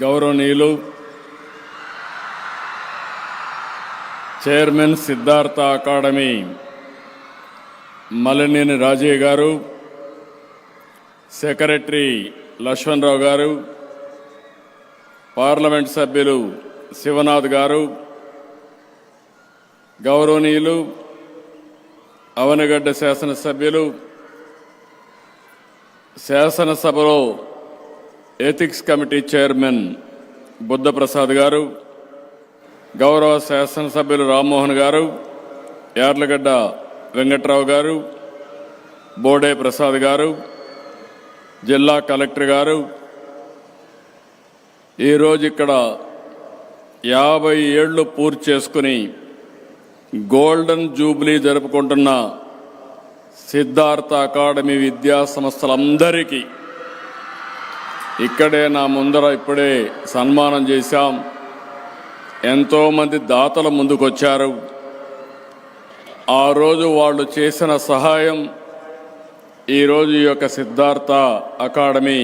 గౌరవనీయులు chairman Siddhartha academy Malineni Rajaiah గారు, secretary Lakshmanarao గారు, పార్లమెంట్ సభ్యులు శివనాథ్ గారు, గౌరవనీయులు అవనగడ్డ శాసనసభ్యులు, శాసనసభలో ఎథిక్స్ కమిటీ చైర్మన్ బుద్ధప్రసాద్ గారు, గౌరవ శాసనసభ్యులు రామ్మోహన్ గారు, యార్లగడ్డ వెంకట్రావు గారు, బోడే ప్రసాద్ గారు, జిల్లా కలెక్టర్ గారు, ఈరోజు ఇక్కడ 50 ఏళ్లు పూర్తి చేసుకుని గోల్డెన్ జూబ్లీ జరుపుకుంటున్న సిద్ధార్థ అకాడమీ విద్యా సంస్థలందరికీ ఇక్కడే నా ముందర ఇప్పుడే సన్మానం చేశాం. ఎంతోమంది దాతలు ముందుకొచ్చారు. ఆ రోజు వాళ్ళు చేసిన సహాయం ఈరోజు ఈ యొక్క Siddhartha academy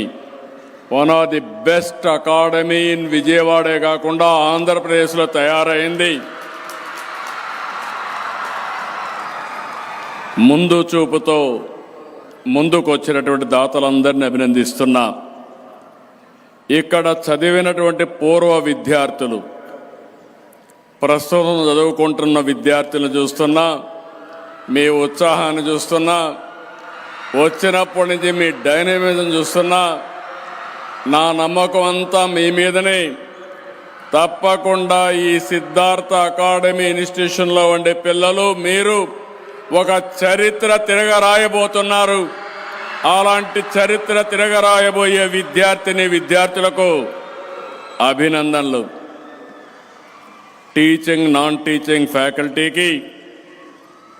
one of the best academy in విజయవాడే కాకుండా ఆంధ్రప్రదేశ్లో తయారైంది. ముందు చూపుతో ముందుకు వచ్చినటువంటి దాతలందరినీ అభినందిస్తున్నా. ఇక్కడ చదివినటువంటి పూర్వ విద్యార్థులు, ప్రస్తుతం చదువుకుంటున్న విద్యార్థులను చూస్తున్నా, మీ ఉత్సాహాన్ని చూస్తున్నా, వచ్చినప్పటి నుంచి మీ డైనమిజం చూస్తున్నా, నా నమ్మకం అంతా మీ మీదనే. తప్పకుండా ఈ సిద్ధార్థ అకాడమీ ఇన్స్టిట్యూషన్లో ఉండే పిల్లలు మీరు ఒక చరిత్ర తిరగరాయబోతున్నారు. అలాంటి చరిత్ర తిరగరాయబోయే విద్యార్థులకు అభినందనలు. టీచింగ్ నాన్ టీచింగ్ ఫ్యాకల్టీకి,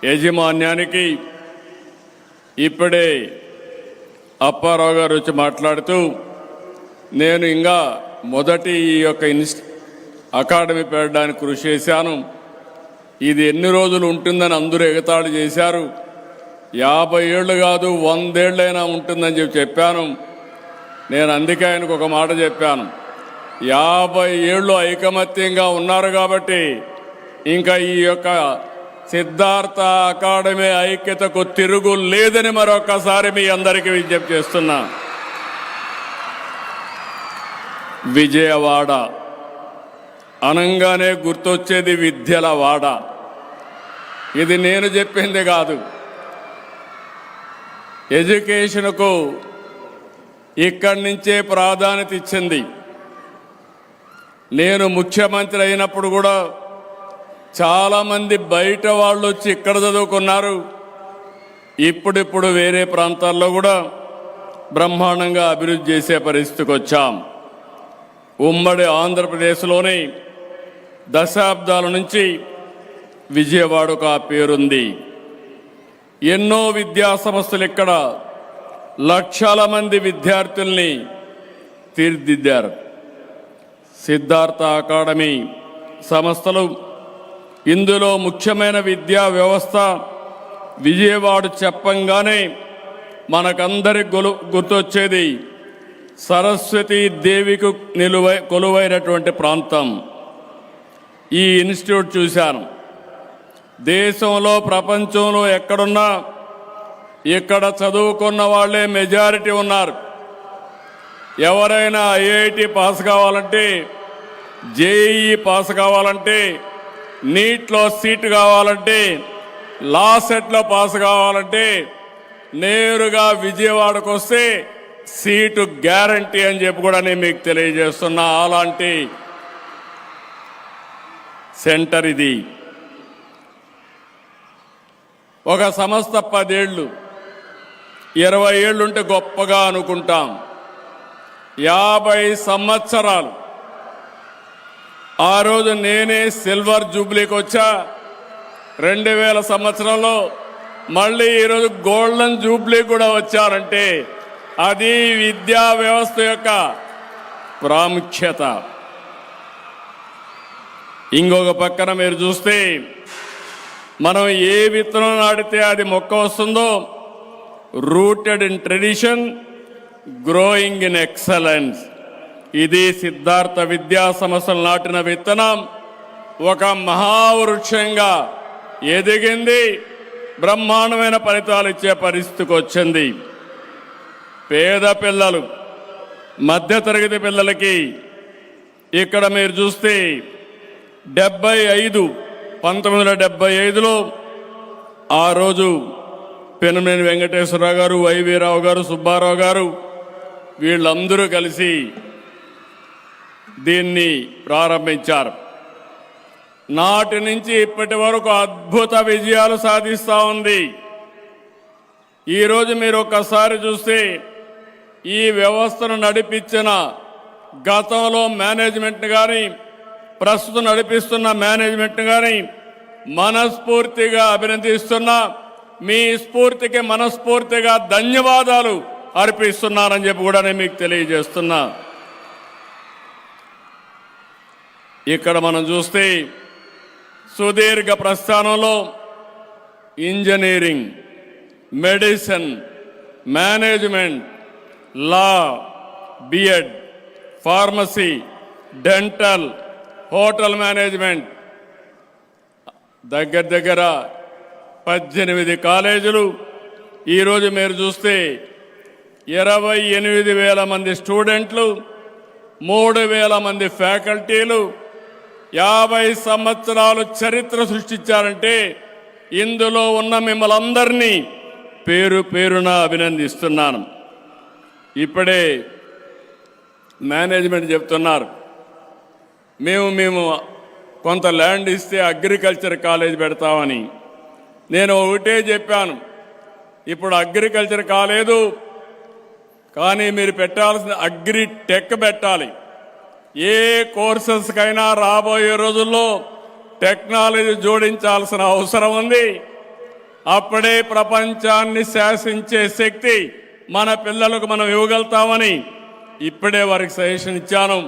యాజమాన్యానికి ఇప్పుడే అప్పారావు గారు వచ్చి మాట్లాడుతూ, నేను ఇంకా మొదటి ఈ యొక్క అకాడమీ పెట్టడానికి కృషి చేశాను. ఇది ఎన్ని రోజులు ఉంటుందని అందరూ ఎగతాళి చేశారు. 50 ఏళ్ళు కాదు 100 ఏళ్ళైనా ఉంటుందని చెప్పాను. నేను అందుకే ఆయనకు ఒక మాట చెప్పాను, 50 ఏళ్ళు ఐకమత్యంగా ఉన్నారు కాబట్టి ఇంకా ఈ యొక్క సిద్ధార్థ అకాడమీ ఐక్యతకు తిరుగు లేదని మరొకసారి మీ అందరికీ విజ్ఞప్తి చేస్తున్నా. విజయవాడ అనంగానే గుర్తొచ్చేది విద్యల వాడ. ఇది నేను చెప్పింది కాదు. ఎడ్యుకేషన్కు ఇక్కడి నుంచే ప్రాధాన్యత ఇచ్చింది. నేను ముఖ్యమంత్రి అయినప్పుడు కూడా చాలామంది బయట వాళ్ళు వచ్చి ఇక్కడ చదువుకున్నారు. ఇప్పుడిప్పుడు వేరే ప్రాంతాల్లో కూడా బ్రహ్మాండంగా అభివృద్ధి చేసే పరిస్థితికి వచ్చాం. ఉమ్మడి ఆంధ్రప్రదేశ్లోని దశాబ్దాల నుంచి విజయవాడకు ఆ పేరుంది. ఎన్నో విద్యా సంస్థలు ఇక్కడ లక్షల మంది విద్యార్థుల్ని తీర్చిదిద్దారు. సిద్ధార్థ అకాడమీ సంస్థలు ఇందులో ముఖ్యమైన విద్యా వ్యవస్థ. విజయవాడ చెప్పంగానే మనకందరికి గుర్తొచ్చేది సరస్వతీ దేవికి కొలువైనటువంటి ప్రాంతం. ఈ ఇన్స్టిట్యూట్ చూశాను. దేశంలో ప్రపంచంలో ఎక్కడున్నా ఇక్కడ చదువుకున్న వాళ్ళే మెజారిటీ ఉన్నారు. ఎవరైనా ఐఐటి పాస్ కావాలంటే, జేఈఈ పాస్ కావాలంటే, నీట్లో సీటు కావాలంటే, లా సెట్లో పాస్ కావాలంటే నేరుగా విజయవాడకు వస్తే సీటు గ్యారంటీ అని చెప్పి కూడా నేను మీకు తెలియజేస్తున్నా. అలాంటి సెంటర్ ఇది. ఒక సంస్థ 10 ఏళ్ళు 20 ఏళ్ళుంటే గొప్పగా అనుకుంటాం. 50 సంవత్సరాలు. ఆ రోజు నేనే సిల్వర్ జూబ్లీకి వచ్చా 2000 సంవత్సరంలో. మళ్ళీ ఈరోజు గోల్డెన్ జూబ్లీ కూడా వచ్చారంటే అది విద్యా వ్యవస్థ యొక్క ప్రాముఖ్యత. ఇంకొక పక్కన మీరు చూస్తే మనం ఏ విత్తనం నాటితే అది మొక్క వస్తుందో, rooted in tradition, growing in excellence. ఇది సిద్ధార్థ విద్యా సంస్థలు నాటిన విత్తనం ఒక మహావృక్షంగా ఎదిగింది, బ్రహ్మాండమైన ఫలితాలు ఇచ్చే పరిస్థితికి వచ్చింది. పేద పిల్లలు, మధ్యతరగతి పిల్లలకి ఇక్కడ మీరు చూస్తే 1975లో ఆ రోజు పెనుమనేని వెంకటేశ్వరరావు గారు, వైవీరావు గారు, సుబ్బారావు గారు వీళ్ళందరూ కలిసి దీన్ని ప్రారంభించారు. నాటి నుంచి ఇప్పటి వరకు అద్భుత విజయాలు సాధిస్తూ ఉంది. ఈరోజు మీరు ఒక్కసారి చూస్తే ఈ వ్యవస్థను నడిపించిన గతంలో మేనేజ్మెంట్ కానీ ప్రస్తుతం నడిపిస్తున్న మేనేజ్మెంట్ కానీ మనస్ఫూర్తిగా అభినందిస్తున్నా. మీ స్ఫూర్తికి మనస్ఫూర్తిగా ధన్యవాదాలు అర్పిస్తున్నానని చెప్పి కూడా నేను మీకు తెలియజేస్తున్నా. ఇక్కడ మనం చూస్తే సుదీర్ఘ ప్రస్థానంలో engineering, medicine, management, law, BEd, pharmacy, dental, hotel management దగ్గర 18 కాలేజీలు. ఈరోజు మీరు చూస్తే 28,000 మంది స్టూడెంట్లు, 3,000 మంది ఫ్యాకల్టీలు, 50 సంవత్సరాలు చరిత్ర సృష్టించారంటే ఇందులో ఉన్న మిమ్మల్ని అందరినీ పేరు పేరున అభినందిస్తున్నాను. ఇప్పుడే మేనేజ్మెంట్ చెప్తున్నారు, మేము కొంత ల్యాండ్ ఇస్తే అగ్రికల్చర్ కాలేజ్ పెడతామని. నేను ఒకటే చెప్పాను, ఇప్పుడు అగ్రికల్చర్ కాలేదు, కానీ మీరు పెట్టాల్సిన అగ్రిటెక్ పెట్టాలి. ఏ కోర్సెస్కైనా రాబోయే రోజుల్లో టెక్నాలజీ జోడించాల్సిన అవసరం ఉంది. అప్పుడే ప్రపంచాన్ని శాసించే శక్తి మన పిల్లలకు మనం ఇవ్వగలుగుతామని ఇప్పుడే వారికి సజెషన్ ఇచ్చాను.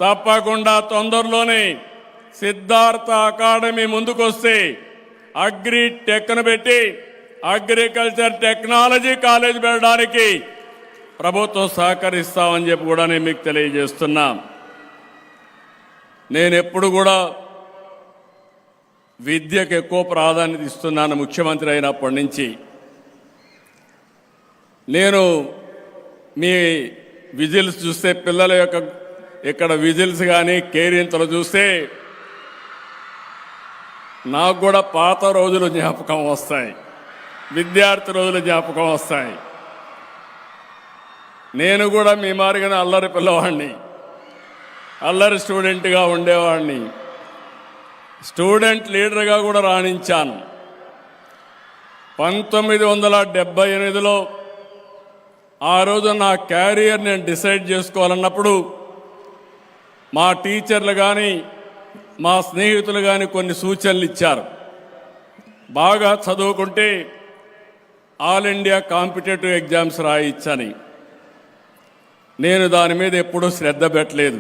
తప్పకుండా తొందరలోనే సిద్ధార్థ అకాడమీ ముందుకొస్తే అగ్రిటెక్ను పెట్టి అగ్రికల్చర్ టెక్నాలజీ కాలేజ్ పెట్టడానికి ప్రభుత్వం సహకరిస్తామని చెప్పి కూడా నేను మీకు తెలియజేస్తున్నా. నేను ఎప్పుడు కూడా విద్యకు ఎక్కువ ప్రాధాన్యత ఇస్తున్నాను. ముఖ్యమంత్రి అయినప్పటి నుంచి నేను మీ విజిల్స్ చూస్తే, పిల్లల యొక్క ఇక్కడ విజిల్స్ కానీ కేరింతలు చూస్తే నాకు కూడా పాత రోజులు జ్ఞాపకం వస్తాయి, విద్యార్థి రోజులు జ్ఞాపకం వస్తాయి. నేను కూడా మీ మారిగానే అల్లరి పిల్లవాడిని, అల్లరి స్టూడెంట్గా ఉండేవాడిని, స్టూడెంట్ లీడర్గా కూడా రాణించాను. 1978లో ఆ రోజు నా క్యారియర్ నేను డిసైడ్ చేసుకోవాలన్నప్పుడు మా టీచర్లు కానీ మా స్నేహితులు కానీ కొన్ని సూచనలు ఇచ్చారు. బాగా చదువుకుంటే ఆల్ ఇండియా కాంపిటేటివ్ ఎగ్జామ్స్ రాయించని. నేను దాని మీద ఎప్పుడూ శ్రద్ధ పెట్టలేదు.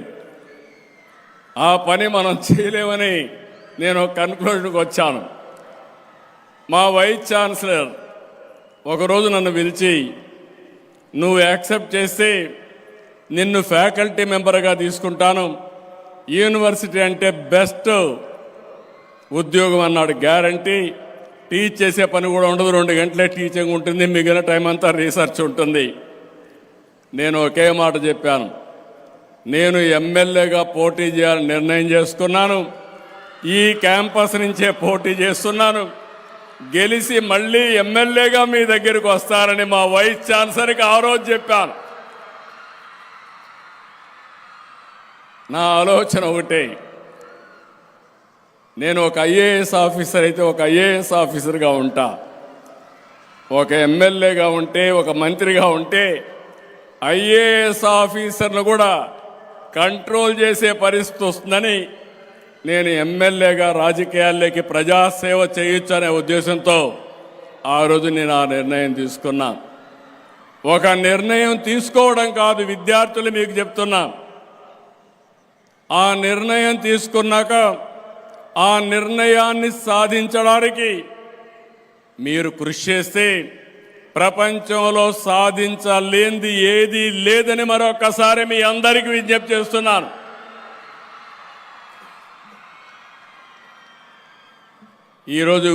ఆ పని మనం చేయలేమని నేను కన్క్లూజన్కి వచ్చాను. మా వైస్ ఛాన్సలర్ ఒకరోజు నన్ను పిలిచి, నువ్వు యాక్సెప్ట్ చేస్తే నిన్ను ఫ్యాకల్టీ మెంబర్గా తీసుకుంటాను, యూనివర్సిటీ అంటే బెస్ట్ ఉద్యోగం అన్నాడు. గ్యారంటీ. టీచ్ చేసే పని కూడా ఉండదు, 2 గంటలే టీచింగ్ ఉంటుంది, మిగిలిన టైం అంతా రీసెర్చ్ ఉంటుంది. నేను ఒకే మాట చెప్పాను, నేను ఎమ్మెల్యేగా పోటీ చేయాలని నిర్ణయం చేసుకున్నాను. ఈ క్యాంపస్ నుంచే పోటీ చేస్తున్నాను. గెలిచి మళ్ళీ ఎమ్మెల్యేగా మీ దగ్గరికి వస్తానని మా వైస్ ఛాన్సలర్కి ఆ రోజు చెప్పాను. నా ఆలోచన ఒకటే, నేను ఒక ఐఏఎస్ ఆఫీసర్ అయితే ఒక ఐఏఎస్ ఆఫీసర్గా ఉంటా, ఒక ఎమ్మెల్యేగా ఉంటే, ఒక మంత్రిగా ఉంటే ఐఏఎస్ ఆఫీసర్ను కూడా కంట్రోల్ చేసే పరిస్థితి వస్తుందని నేను ఎమ్మెల్యేగా రాజకీయాల్లోకి ప్రజాసేవ చేయొచ్చు అనే ఉద్దేశంతో ఆ రోజు నేను ఆ నిర్ణయం తీసుకున్నా. ఒక నిర్ణయం తీసుకోవడం కాదు, విద్యార్థులు మీకు చెప్తున్నా, ఆ నిర్ణయం తీసుకున్నాక ఆ నిర్ణయాన్ని సాధించడానికి మీరు కృషి చేస్తే ప్రపంచంలో సాధించలేనిది ఏది లేదని మరొకసారి మీ అందరికీ విజ్ఞప్తి చేస్తున్నాను. ఈరోజు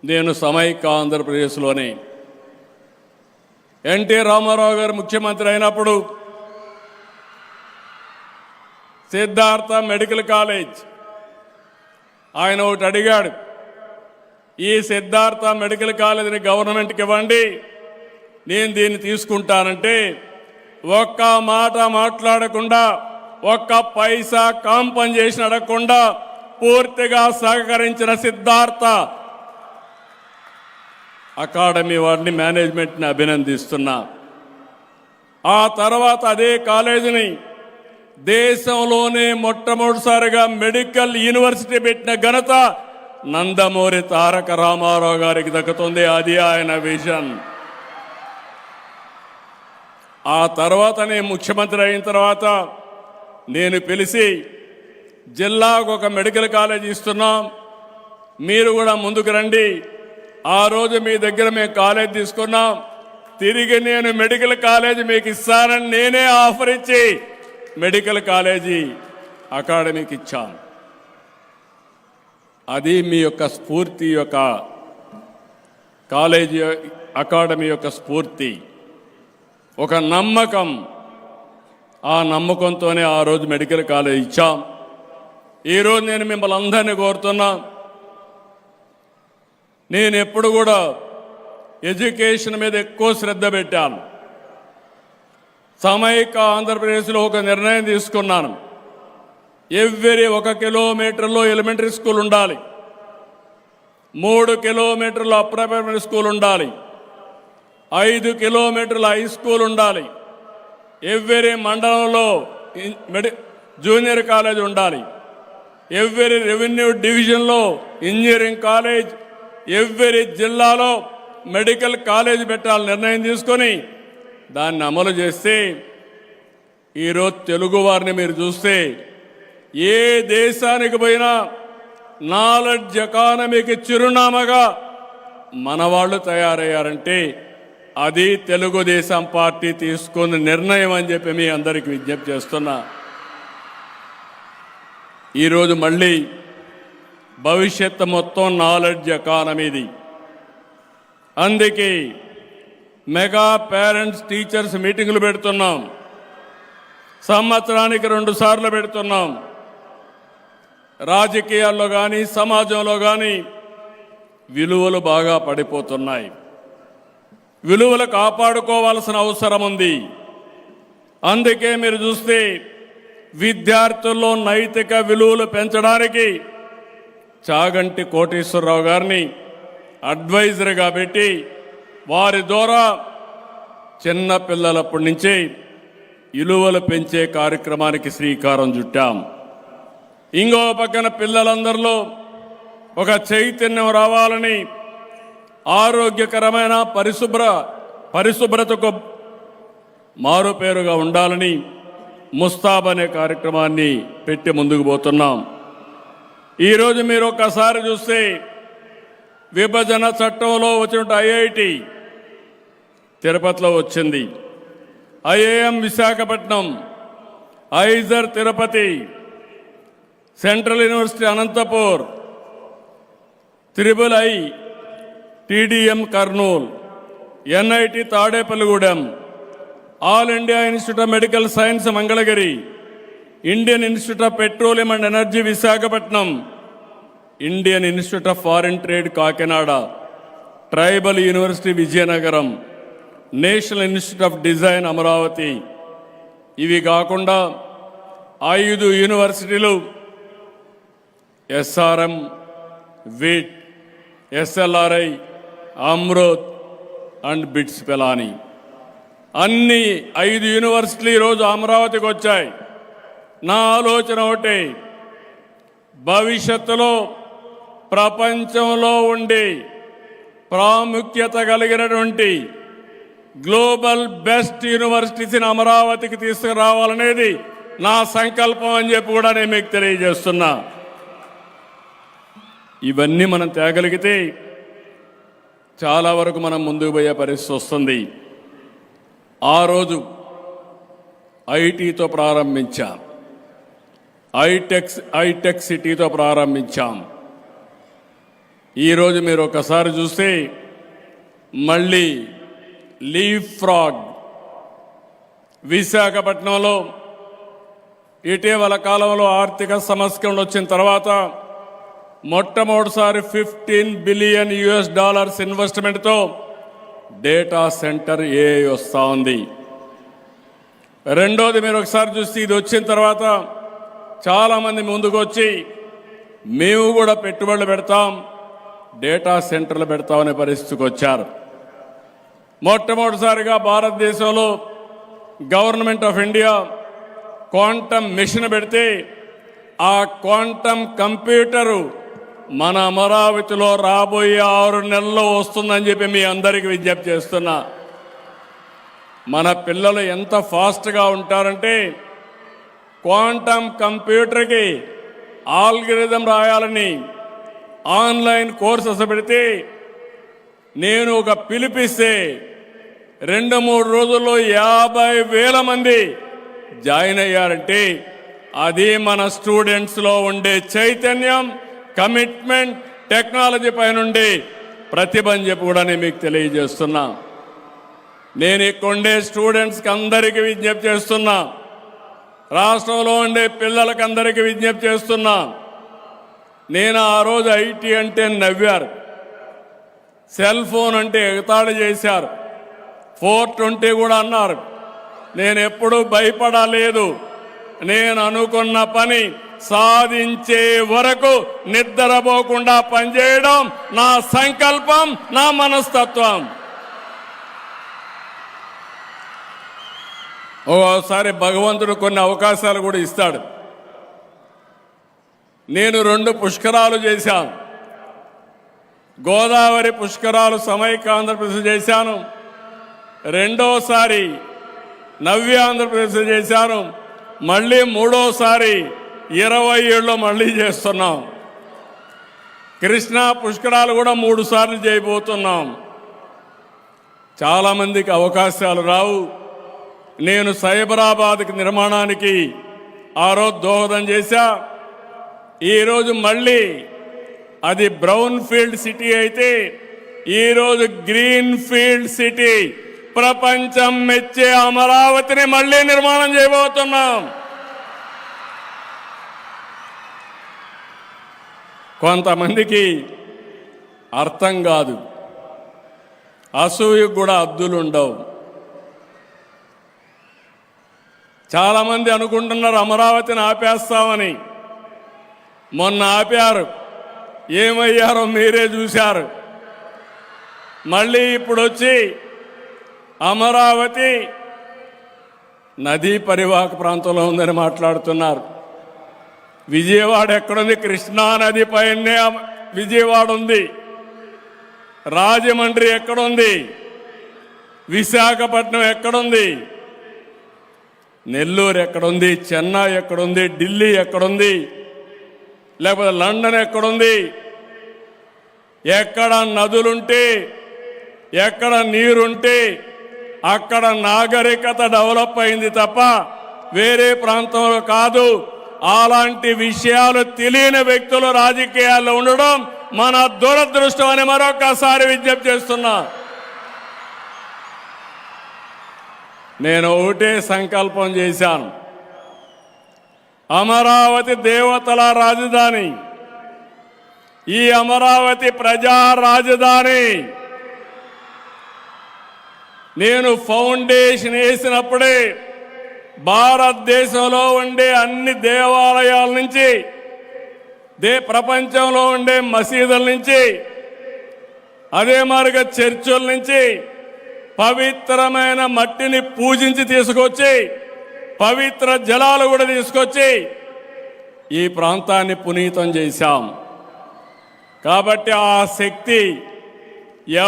నేను సమైక్య ఆంధ్రప్రదేశ్లోనే ఎన్టీ రామారావు గారు ముఖ్యమంత్రి అయినప్పుడు సిద్ధార్థ మెడికల్ కాలేజ్ ఆయన ఒకటి అడిగాడు, ఈ సిద్ధార్థ మెడికల్ కాలేజీని గవర్నమెంట్కి ఇవ్వండి, నేను దీన్ని తీసుకుంటానంటే ఒక్క మాట మాట్లాడకుండా, ఒక్క పైసా కాంపన్సేషన్ అడగకుండా పూర్తిగా సహకరించిన సిద్ధార్థ అకాడమీ వారిని, మేనేజ్మెంట్ని అభినందిస్తున్నా. ఆ తర్వాత అదే కాలేజీని దేశంలోనే మొట్టమొదటిసారిగా మెడికల్ యూనివర్సిటీ పెట్టిన ఘనత నందమూరి తారక రామారావు గారికి దక్కుతుంది. అది ఆయన విజన్. ఆ తర్వాత నేను ముఖ్యమంత్రి అయిన తర్వాత నేను పిలిచి జిల్లాకు ఒక మెడికల్ కాలేజ్ ఇస్తున్నాం, మీరు కూడా ముందుకు రండి. ఆ రోజు మీ దగ్గర మేము కాలేజ్ తీసుకున్నాం, తిరిగి నేను మెడికల్ కాలేజ్ మీకు ఇస్తానని నేనే ఆఫర్ ఇచ్చి మెడికల్ కాలేజీ అకాడమీకి ఇచ్చాను. అది మీ యొక్క స్ఫూర్తి, యొక్క కాలేజీ అకాడమీ యొక్క స్ఫూర్తి, ఒక నమ్మకం. ఆ నమ్మకంతోనే ఆ రోజు మెడికల్ కాలేజ్ ఇచ్చాం. ఈరోజు నేను మిమ్మల్ని అందరినీ కోరుతున్నా, నేను ఎప్పుడు కూడా ఎడ్యుకేషన్ మీద ఎక్కువ శ్రద్ధ పెట్టాను. సమైక్య ఆంధ్రప్రదేశ్లో ఒక నిర్ణయం తీసుకున్నాను, ఎవ్రీ 1 కిలోమీటర్లో ఎలిమెంటరీ స్కూల్ ఉండాలి, 3 కిలోమీటర్లు అప్పర్ ప్రైమరీ స్కూల్ ఉండాలి, 5 కిలోమీటర్ల హై స్కూల్ ఉండాలి, ఎవ్రీ మండలంలో జూనియర్ కాలేజ్ ఉండాలి, ఎవ్రీ రెవెన్యూ డివిజన్లో ఇంజనీరింగ్ కాలేజ్, ఎవ్రీ జిల్లాలో మెడికల్ కాలేజ్ పెట్టాలని నిర్ణయం తీసుకొని దాన్ని అమలు చేస్తే ఈరోజు తెలుగు వారిని మీరు చూస్తే ఏ దేశానికి పోయినా నాలెడ్జ్ ఎకానమీకి చిరునామాగా మన వాళ్ళు తయారయ్యారంటే అది తెలుగుదేశం పార్టీ తీసుకున్న నిర్ణయం అని చెప్పి మీ అందరికీ విజ్ఞప్తి చేస్తున్నా. ఈరోజు మళ్ళీ భవిష్యత్తు మొత్తం నాలెడ్జ్ ఎకానమీది. అందుకే మెగా పేరెంట్స్ టీచర్స్ మీటింగులు పెడుతున్నాం, సంవత్సరానికి 2 సార్లు పెడుతున్నాం. రాజకీయాల్లో కానీ సమాజంలో కానీ విలువలు బాగా పడిపోతున్నాయి, విలువలు కాపాడుకోవాల్సిన అవసరం ఉంది. అందుకే మీరు చూస్తే విద్యార్థుల్లో నైతిక విలువలు పెంచడానికి చాగంటి కోటేశ్వరరావు గారిని అడ్వైజర్గా పెట్టి వారి ద్వారా చిన్న పిల్లలప్పటి నుంచే విలువలు పెంచే కార్యక్రమానికి శ్రీకారం చుట్టాం. ఇంకో పక్కన పిల్లలందరిలో ఒక చైతన్యం రావాలని, ఆరోగ్యకరమైన పరిశుభ్రతకు మారుపేరుగా ఉండాలని ముస్తాబ్ అనే కార్యక్రమాన్ని పెట్టి ముందుకు పోతున్నాం. ఈరోజు మీరు ఒక్కసారి చూస్తే విభజన చట్టంలో వచ్చిన ఐఐటి తిరుపతిలో వచ్చింది, IIM Visakhapatnam, IISER Tirupati, central university Anantapur, triple I TDM Kurnool, NIT Tadepalligudem, all India institute of medical science Mangalagiri, Indian institute of petroleum and energy Visakhapatnam, Indian institute of foreign trade Kakinada, tribal university Vizianagaram, national institute of design Amaravati. ఇవి కాకుండా 5 యూనివర్సిటీలు SRM, VIT, SLRI, Amrit and BITS Pilani, అన్ని 5 యూనివర్సిటీలు ఈరోజు అమరావతికి వచ్చాయి. నా ఆలోచన ఒకటి, భవిష్యత్తులో ప్రపంచంలో ఉండి ప్రాముఖ్యత కలిగినటువంటి గ్లోబల్ బెస్ట్ యూనివర్సిటీస్ని అమరావతికి తీసుకురావాలనేది నా సంకల్పం అని చెప్పి కూడా నేను మీకు తెలియజేస్తున్నా. ఇవన్నీ మనం తేగలిగితే చాలా వరకు మనం ముందుకు పోయే పరిస్థితి వస్తుంది. ఆ రోజు ఐటీతో ప్రారంభించాం, హైటెక్ సిటీతో ప్రారంభించాం. ఈరోజు మీరు ఒకసారి చూస్తే మళ్ళీ లీఫ్ ఫ్రాగ్ విశాఖపట్నంలో ఇటీవల కాలంలో ఆర్థిక సమస్యలు వచ్చిన తర్వాత మొట్టమొదటిసారి $15 బిలియన్ ఇన్వెస్ట్మెంట్తో డేటా సెంటర్ వస్తూ ఉంది. రెండోది మీరు ఒకసారి చూస్తే ఇది వచ్చిన తర్వాత చాలామంది ముందుకు వచ్చి మేము కూడా పెట్టుబడులు పెడతాం, డేటా సెంటర్లు పెడతామనే పరిస్థితికి వచ్చారు. మొట్టమొదటిసారిగా భారతదేశంలో government of India quantum mission పెడితే ఆ క్వాంటమ్ కంప్యూటరు మన అమరావతిలో రాబోయే 6 నెలల్లో వస్తుందని చెప్పి మీ అందరికీ విజ్ఞప్తి చేస్తున్నా. మన పిల్లలు ఎంత ఫాస్ట్గా ఉంటారంటే క్వాంటమ్ కంప్యూటర్కి ఆల్గరిథం రాయాలని ఆన్లైన్ కోర్సెస్ పెడితే నేను ఒక పిలిపిస్తే 2-3 రోజుల్లో 50,000 మంది జాయిన్ అయ్యారంటే అది మన స్టూడెంట్స్లో ఉండే చైతన్యం, కమిట్మెంట్, టెక్నాలజీ పైన ఉండే ప్రతిభ అని చెప్పి కూడా నేను మీకు తెలియజేస్తున్నా. నేను ఇక్కడ ఉండే స్టూడెంట్స్కి అందరికీ విజ్ఞప్తి చేస్తున్నా, రాష్ట్రంలో ఉండే పిల్లలకి అందరికీ విజ్ఞప్తి చేస్తున్నా. నేను ఆ రోజు ఐటీ అంటే నవ్వారు, సెల్ ఫోన్ అంటే ఎగతాళి చేశారు, 420 కూడా అన్నారు. నేను ఎప్పుడూ భయపడలేదు. నేను అనుకున్న పని సాధించే వరకు నిద్రపోకుండా పనిచేయడం నా సంకల్పం, నా మనస్తత్వం. ఓసారి భగవంతుడు కొన్ని అవకాశాలు కూడా ఇస్తాడు. నేను 2 పుష్కరాలు చేశాను. గోదావరి పుష్కరాలు సమైక్య ఆంధ్రప్రదేశ్ చేశాను, రెండోసారి నవ్య ఆంధ్రప్రదేశ్ చేశాను, మళ్ళీ మూడోసారి 27లో మళ్ళీ చేస్తున్నాం. కృష్ణా పుష్కరాలు కూడా 3 సార్లు చేయబోతున్నాం. చాలామందికి అవకాశాలు రావు. నేను సైబరాబాద్కి నిర్మాణానికి ఆ రోజు దోహదం చేశా. ఈరోజు మళ్ళీ అది బ్రౌన్ ఫీల్డ్ సిటీ అయితే ఈరోజు గ్రీన్ ఫీల్డ్ సిటీ, ప్రపంచం మెచ్చే అమరావతిని మళ్ళీ నిర్మాణం చేయబోతున్నాం. కొంతమందికి అర్థం కాదు, అసూయకు కూడా హద్దులు ఉండవు. చాలామంది అనుకుంటున్నారు అమరావతిని ఆపేస్తామని. మొన్న ఆపారు, ఏమయ్యారో మీరే చూశారు. మళ్ళీ ఇప్పుడు వచ్చి అమరావతి నదీ పరివాహక ప్రాంతంలో ఉందని మాట్లాడుతున్నారు. విజయవాడ ఎక్కడుంది? కృష్ణా నది పైనే విజయవాడ ఉంది. రాజమండ్రి ఎక్కడుంది? విశాఖపట్నం ఎక్కడుంది? నెల్లూరు ఎక్కడుంది? చెన్నై ఎక్కడుంది? ఢిల్లీ ఎక్కడుంది? లేకపోతే లండన్ ఎక్కడుంది? ఎక్కడ నదులుంటే, ఎక్కడ నీరుంటే అక్కడ నాగరికత డెవలప్ అయింది తప్ప వేరే ప్రాంతంలో కాదు. అలాంటి విషయాలు తెలియని వ్యక్తులు రాజకీయాల్లో ఉండడం మన దురదృష్టం అని మరొకసారి విజ్ఞప్తి చేస్తున్నా. నేను ఒకటే సంకల్పం చేశాను, అమరావతి దేవతల రాజధాని, ఈ అమరావతి ప్రజా రాజధాని. నేను ఫౌండేషన్ వేసినప్పుడే భారతదేశంలో ఉండే అన్ని దేవాలయాల నుంచి, ప్రపంచంలో ఉండే మసీదుల నుంచి, అదే మాదిరిగా చర్చుల నుంచి పవిత్రమైన మట్టిని పూజించి తీసుకొచ్చి, పవిత్ర జలాలు కూడా తీసుకొచ్చి ఈ ప్రాంతాన్ని పునీతం చేశాం. కాబట్టి ఆ శక్తి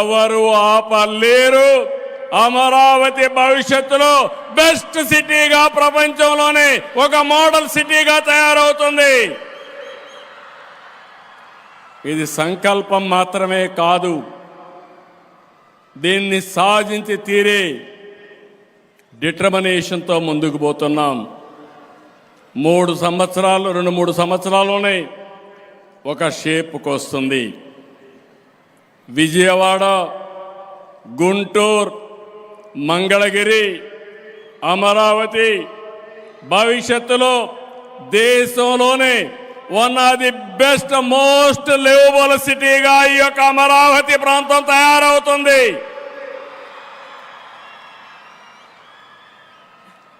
ఎవరు ఆపలేరు. అమరావతి భవిష్యత్తులో బెస్ట్ సిటీగా, ప్రపంచంలోనే ఒక మోడల్ సిటీగా తయారవుతుంది. ఇది సంకల్పం మాత్రమే కాదు, దీన్ని సాధించి తీరే డిటర్మినేషన్తో ముందుకు పోతున్నాం. 2-3 సంవత్సరాల్లోనే ఒక షేప్కి వస్తుంది. విజయవాడ, గుంటూరు, మంగళగిరి, అమరావతి భవిష్యత్తులో దేశంలోనే one of the best most liveable సిటీగా ఈ యొక్క అమరావతి ప్రాంతం తయారవుతుంది.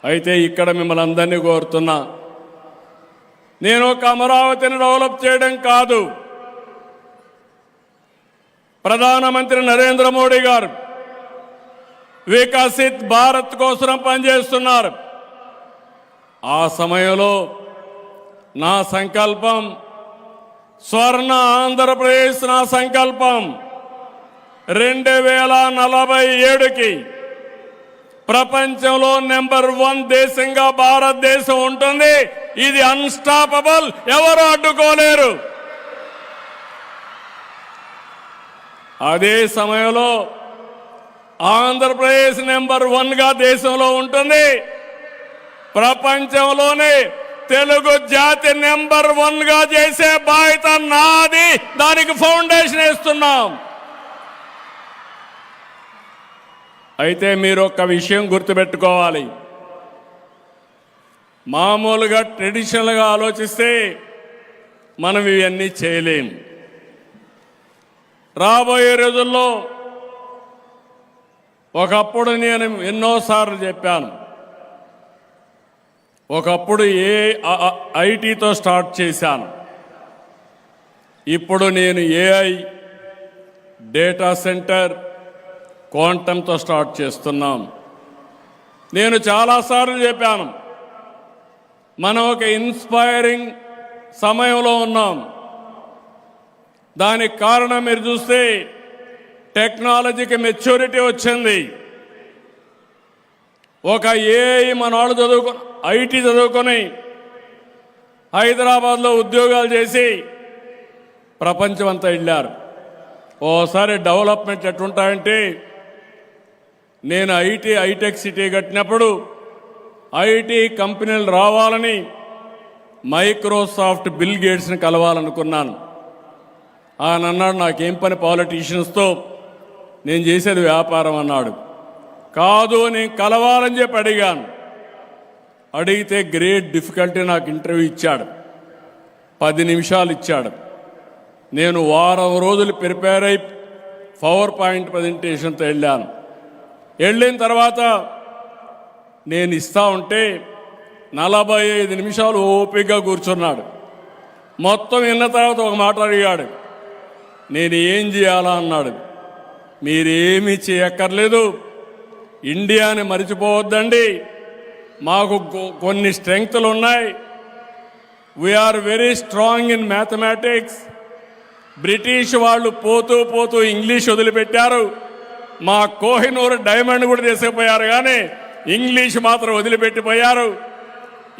అయితే ఇక్కడ మిమ్మల్ని అందరినీ కోరుతున్నా, నేను ఒక అమరావతిని డెవలప్ చేయడం కాదు, ప్రధానమంత్రి నరేంద్ర మోడీ గారు వికసిత్ భారత్ కోసం పనిచేస్తున్నారు. ఆ సమయంలో నా సంకల్పం స్వర్ణ ఆంధ్రప్రదేశ్, నా సంకల్పం 2047కి ప్రపంచంలో నెంబర్ 1 దేశంగా భారతదేశం ఉంటుంది. ఇది అన్స్టాపబుల్, ఎవరు అడ్డుకోలేరు. అదే సమయంలో ఆంధ్రప్రదేశ్ నెంబర్ 1గా దేశంలో ఉంటుంది. ప్రపంచంలోనే తెలుగు జాతి నెంబర్ 1గా చేసే బాధ్యత నాది. దానికి ఫౌండేషన్ వేస్తున్నాం. అయితే మీరు ఒక విషయం గుర్తుపెట్టుకోవాలి. మామూలుగా ట్రెడిషనల్గా ఆలోచిస్తే మనం ఇవన్నీ చేయలేం. రాబోయే రోజుల్లో ఒకప్పుడు నేను ఎన్నోసార్లు చెప్పాను, ఒకప్పుడు ఐటీతో స్టార్ట్ చేశాను. ఇప్పుడు నేను ఏఐ, డేటా సెంటర్, క్వాంటంతో స్టార్ట్ చేస్తున్నాం. నేను చాలాసార్లు చెప్పాను, మనం ఒక ఇన్స్పైరింగ్ సమయంలో ఉన్నాం. దానికి కారణం మీరు చూస్తే టెక్నాలజీకి మెచ్యూరిటీ వచ్చింది. ఒక ఏఐ మన వాళ్ళు ఐటీ చదువుకొని హైదరాబాద్లో ఉద్యోగాలు చేసి ప్రపంచం అంతా వెళ్ళారు. ఓసారి డెవలప్మెంట్ ఎట్లుంటాయంటే, నేను హైటెక్ సిటీ కట్టినప్పుడు ఐటీ కంపెనీలు రావాలని మైక్రోసాఫ్ట్ బిల్ గేట్స్ని కలవాలనుకున్నాను. ఆయన అన్నాడు, నాకేం పని పాలిటీషియన్స్తో, నేను చేసేది వ్యాపారం అన్నాడు. కాదు, నేను కలవాలని చెప్పి అడిగాను. అడిగితే గ్రేట్ డిఫికల్టీ నాకు ఇంటర్వ్యూ ఇచ్చాడు. 10 నిమిషాలు ఇచ్చాడు. నేను వారం రోజులు ప్రిపేర్ అయి పవర్ పాయింట్ ప్రజెంటేషన్తో వెళ్ళాను. వెళ్ళిన తర్వాత నేను ఇస్తా ఉంటే 45 నిమిషాలు ఓపికగా కూర్చున్నాడు. మొత్తం విన్న తర్వాత ఒక మాట అడిగాడు, నేను ఏం చేయాలా అన్నాడు. మీరేమీ చేయక్కర్లేదు, ఇండియాని మర్చిపోవద్దండి, మాకు కొన్ని స్ట్రెంగ్త్లు ఉన్నాయి. We are very strong in mathematics. British వాళ్ళు పోతూ పోతూ ఇంగ్లీష్ వదిలిపెట్టారు. మా కోహినూర్ డైమండ్ కూడా తీసుకుపోయారు, కానీ ఇంగ్లీష్ మాత్రం వదిలిపెట్టిపోయారు.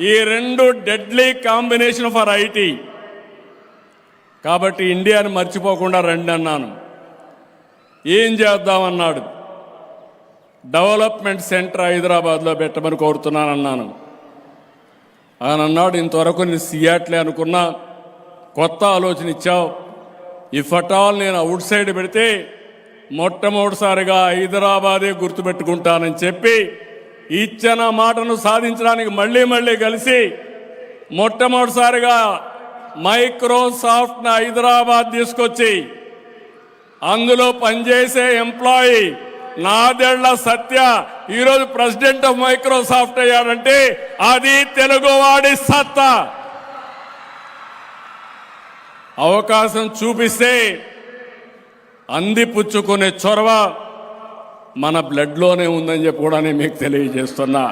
ఈ 2 డెడ్లీ కాంబినేషన్ ఫర్ ఐటీ. కాబట్టి ఇండియాని మర్చిపోకుండా రండి అన్నాను. ఏం చేద్దామన్నాడు. డెవలప్మెంట్ సెంటర్ హైదరాబాద్లో పెట్టమని కోరుతున్నానన్నాను. ఆయన అన్నాడు, ఇంతవరకు నేను సియాట్లే అనుకున్నా, కొత్త ఆలోచన ఇచ్చావు. ఇఫ్ అట్ ఆల్ నేను అవుట్ సైడ్ పెడితే మొట్టమొదటిసారిగా హైదరాబాదే గుర్తుపెట్టుకుంటానని చెప్పి ఇచ్చిన మాటను సాధించడానికి మళ్ళీ కలిసి మొట్టమొదటిసారిగా మైక్రోసాఫ్ట్ని హైదరాబాద్ తీసుకొచ్చి అందులో పనిచేసే ఎంప్లాయీ నాదెళ్ల సత్య ఈరోజు ప్రెసిడెంట్ ఆఫ్ మైక్రోసాఫ్ట్ అయ్యాడంటే అది తెలుగువాడి సత్తా. అవకాశం చూపిస్తే అందిపుచ్చుకునే చొరవ మన బ్లడ్లోనే ఉందని చెప్పి కూడా నేను మీకు తెలియజేస్తున్నా.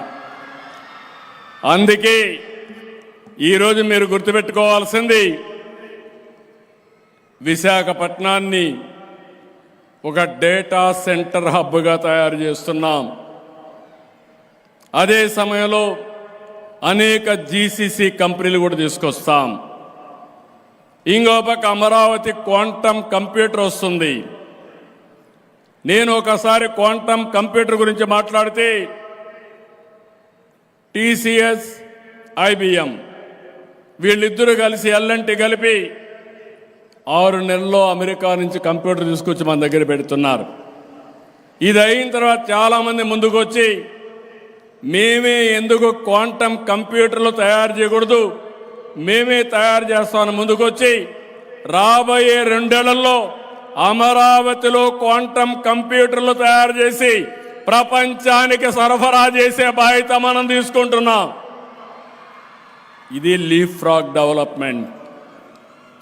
అందుకే ఈరోజు మీరు గుర్తుపెట్టుకోవాల్సింది, విశాఖపట్నాన్ని ఒక డేటా సెంటర్ హబ్గా తయారు చేస్తున్నాం. అదే సమయంలో అనేక జీసీసీ కంపెనీలు కూడా తీసుకొస్తాం. ఇంకో పక్క అమరావతి క్వాంటమ్ కంప్యూటర్ వస్తుంది. నేను ఒకసారి క్వాంటమ్ కంప్యూటర్ గురించి మాట్లాడితే టీసీఎస్, ఐబిఎం వీళ్ళిద్దరూ కలిసి ఎల్ఎన్టీ కలిపి 6 నెలల్లో అమెరికా నుంచి కంప్యూటర్ తీసుకొచ్చి మన దగ్గర పెడుతున్నారు. ఇది అయిన తర్వాత చాలామంది ముందుకు వచ్చి మేమే ఎందుకు క్వాంటమ్ కంప్యూటర్లు తయారు చేయకూడదు, మేమే తయారు చేస్తామని ముందుకొచ్చి రాబోయే 2 ఏళ్లలో అమరావతిలో క్వాంటమ్ కంప్యూటర్లు తయారు చేసి ప్రపంచానికి సరఫరా చేసే బాధ్యత మనం తీసుకుంటున్నాం. ఇది లీఫ్ ఫ్రాగ్ డెవలప్మెంట్.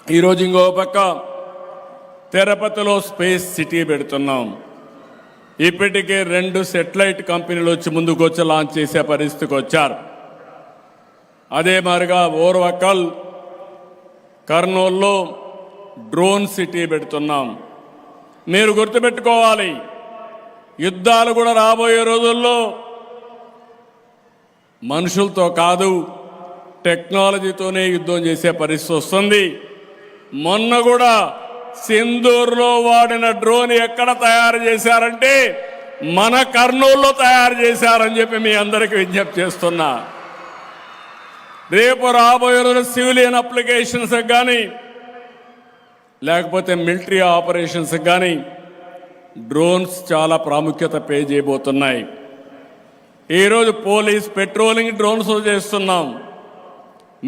ఈరోజు ఇంకో పక్క తిరుపతిలో స్పేస్ సిటీ పెడుతున్నాం. ఇప్పటికే 2 సెటిలైట్ కంపెనీలు వచ్చి ముందుకు వచ్చి లాంచ్ చేసే పరిస్థితికి వచ్చారు. అదే మాదిరిగా ఓర్వకల్, కర్నూలులో డ్రోన్ సిటీ పెడుతున్నాం. మీరు గుర్తుపెట్టుకోవాలి, యుద్ధాలు కూడా రాబోయే రోజుల్లో మనుషులతో కాదు టెక్నాలజీతోనే యుద్ధం చేసే పరిస్థితి వస్తుంది. మొన్న కూడా సింధూర్లో వాడిన డ్రోన్ ఎక్కడ తయారు చేశారంటే మన కర్నూలులో తయారు చేశారని చెప్పి మీ అందరికీ విజ్ఞప్తి చేస్తున్నా. రేపు రాబోయే రోజు సివిలియన్ అప్లికేషన్స్ కానీ లేకపోతే మిలిటరీ ఆపరేషన్స్ కానీ డ్రోన్స్ చాలా ప్రాముఖ్యత పే చేయబోతున్నాయి. ఈరోజు పోలీస్ పెట్రోలింగ్ డ్రోన్స్ చేస్తున్నాం.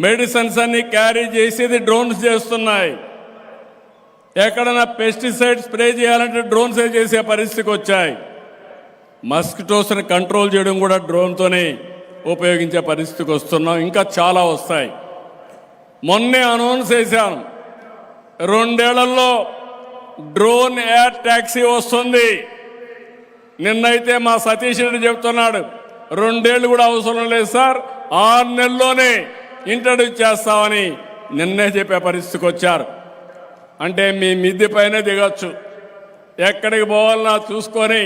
మెడిసిన్స్ అన్ని క్యారీ చేసేది డ్రోన్స్ చేస్తున్నాయి. ఎక్కడైనా పెస్టిసైడ్ స్ప్రే చేయాలంటే డ్రోన్స్ చేసే పరిస్థితికి వచ్చాయి. మస్కిటోస్ని కంట్రోల్ చేయడం కూడా డ్రోన్తోనే ఉపయోగించే పరిస్థితికి వస్తున్నాం. ఇంకా చాలా వస్తాయి. మొన్నే అనౌన్స్ చేశాను, 2 ఏళ్లలో డ్రోన్ ఎయిర్ ట్యాక్సీ వస్తుంది. నిన్నైతే మా సతీష్ రెడ్డి చెప్తున్నాడు 2 ఏళ్ళు కూడా అవసరం లేదు సార్, 6 నెలల్లోనే ఇంట్రడ్యూస్ చేస్తామని నిన్నే చెప్పే పరిస్థితికి వచ్చారు. అంటే మీ మిద్దె పైన దిగచ్చు, ఎక్కడికి పోవాలన్నా చూసుకొని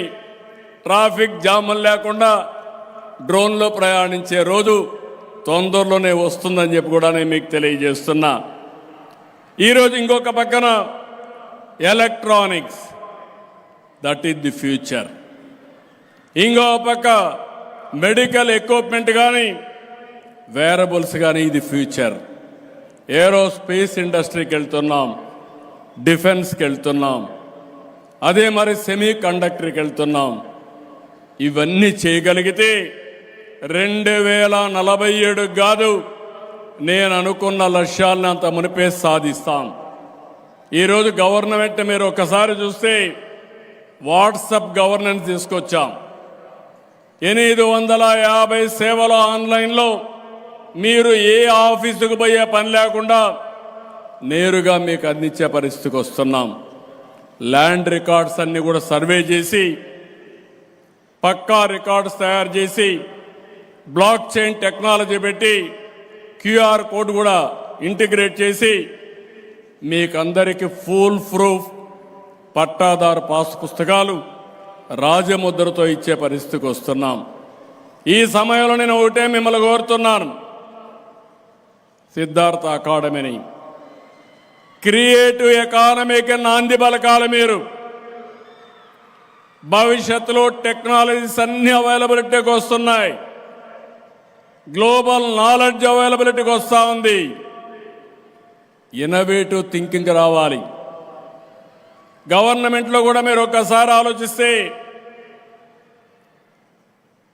ట్రాఫిక్ జాములు లేకుండా డ్రోన్లో ప్రయాణించే రోజు తొందరలోనే వస్తుందని చెప్పి కూడా నేను మీకు తెలియజేస్తున్నా. ఈరోజు ఇంకొక పక్కన electronics, that is the future. ఇంకో పక్క మెడికల్ ఎక్విప్మెంట్ కానీ వేరబుల్స్ కానీ ఇది ఫ్యూచర్. ఏరోస్పేస్ ఇండస్ట్రీకి వెళ్తున్నాం, డిఫెన్స్కి వెళ్తున్నాం, అదే మరి సెమీ కండక్టర్కి వెళ్తున్నాం. ఇవన్నీ చేయగలిగితే 2047 కాదు, నేను అనుకున్న లక్ష్యాలను అంత మునిపే సాధిస్తాం. ఈరోజు గవర్నమెంట్ మీరు ఒకసారి చూస్తే వాట్సాప్ గవర్నెన్స్ తీసుకొచ్చాం. 850 సేవలు ఆన్లైన్లో మీరు ఏ ఆఫీసుకు పోయే పని లేకుండా నేరుగా మీకు అందించే పరిస్థితికి వస్తున్నాం. ల్యాండ్ రికార్డ్స్ అన్ని కూడా సర్వే చేసి పక్కా రికార్డ్స్ తయారు చేసి బ్లాక్ చైన్ టెక్నాలజీ పెట్టి క్యూఆర్ కోడ్ కూడా ఇంటిగ్రేట్ చేసి మీకందరికీ ఫుల్ ప్రూఫ్ పట్టాదారు పాస్ పుస్తకాలు రాజముద్రతో ఇచ్చే పరిస్థితికి వస్తున్నాం. ఈ సమయంలో నేను ఒకటే మిమ్మల్ని కోరుతున్నాను, సిద్ధార్థ అకాడమీని క్రియేటివ్ ఎకానమీకి నాంది పలకాలి. మీరు భవిష్యత్తులో టెక్నాలజీస్ అన్ని అవైలబిలిటీకి వస్తున్నాయి, గ్లోబల్ నాలెడ్జ్ అవైలబిలిటీకి వస్తూ ఉంది. ఇన్నోవేటివ్ థింకింగ్ రావాలి. గవర్నమెంట్లో కూడా మీరు ఒక్కసారి ఆలోచిస్తే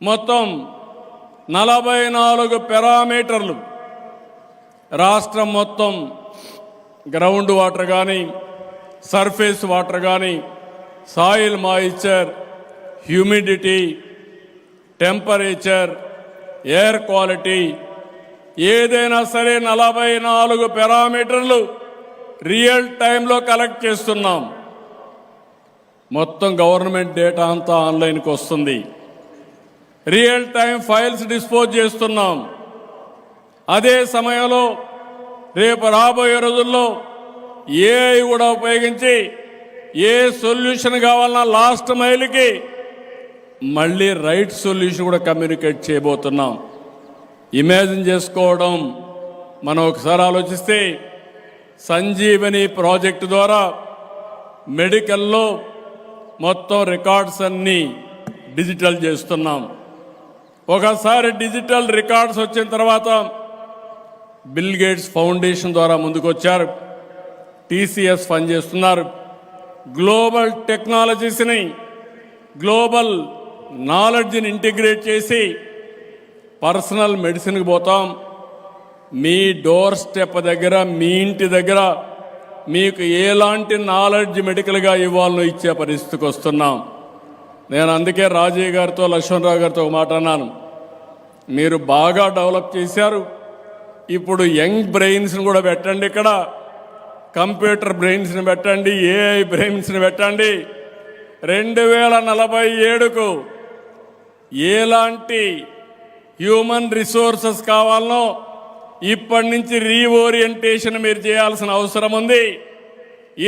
మొత్తం 44 పారామీటర్లు రాష్ట్రం మొత్తం గ్రౌండ్ వాటర్ కానీ సర్ఫేస్ వాటర్ కానీ soil moisture, humidity, temperature, air quality ఏదైనా సరే 44 పారామీటర్లు రియల్ టైంలో కలెక్ట్ చేస్తున్నాం. మొత్తం గవర్నమెంట్ డేటా అంతా ఆన్లైన్కి వస్తుంది. రియల్ టైం ఫైల్స్ డిస్పోజ్ చేస్తున్నాం. అదే సమయంలో రేపు రాబోయే రోజుల్లో ఏఐ కూడా ఉపయోగించి ఏ సొల్యూషన్ కావాలన్నా లాస్ట్ మైల్కి మళ్ళీ రైట్ సొల్యూషన్ కూడా కమ్యూనికేట్ చేయబోతున్నాం. ఇమాజిన్ చేసుకోవడం, మనం ఒకసారి ఆలోచిస్తే సంజీవని ప్రాజెక్టు ద్వారా మెడికల్లో మొత్తం రికార్డ్స్ అన్నీ డిజిటల్ చేస్తున్నాం. ఒకసారి డిజిటల్ రికార్డ్స్ వచ్చిన తర్వాత బిల్ గేట్స్ ఫౌండేషన్ ద్వారా ముందుకొచ్చారు. టీసీఎస్ ఫండ్ చేస్తున్నారు. గ్లోబల్ టెక్నాలజీస్ని, గ్లోబల్ నాలెడ్జ్ని ఇంటిగ్రేట్ చేసి పర్సనల్ మెడిసిన్కి పోతాం. మీ డోర్ స్టెప్ దగ్గర, మీ ఇంటి దగ్గర మీకు ఎలాంటి నాలెడ్జ్ మెడికల్గా ఇవ్వాలనో ఇచ్చే పరిస్థితికి వస్తున్నాం. నేను అందుకే రాజీవ్ గారితో, లక్ష్మణరావు గారితో ఒక మాట అన్నాను. మీరు బాగా డెవలప్ చేశారు. ఇప్పుడు యంగ్ బ్రెయిన్స్ని కూడా పెట్టండి, ఇక్కడ కంప్యూటర్ బ్రెయిన్స్ని పెట్టండి, ఏఐ బ్రెయిన్స్ని పెట్టండి. 2047కు ఎలాంటి హ్యూమన్ రిసోర్సెస్ కావాలనో ఇప్పటి నుంచి రీఓరియంటేషన్ మీరు చేయాల్సిన అవసరం ఉంది.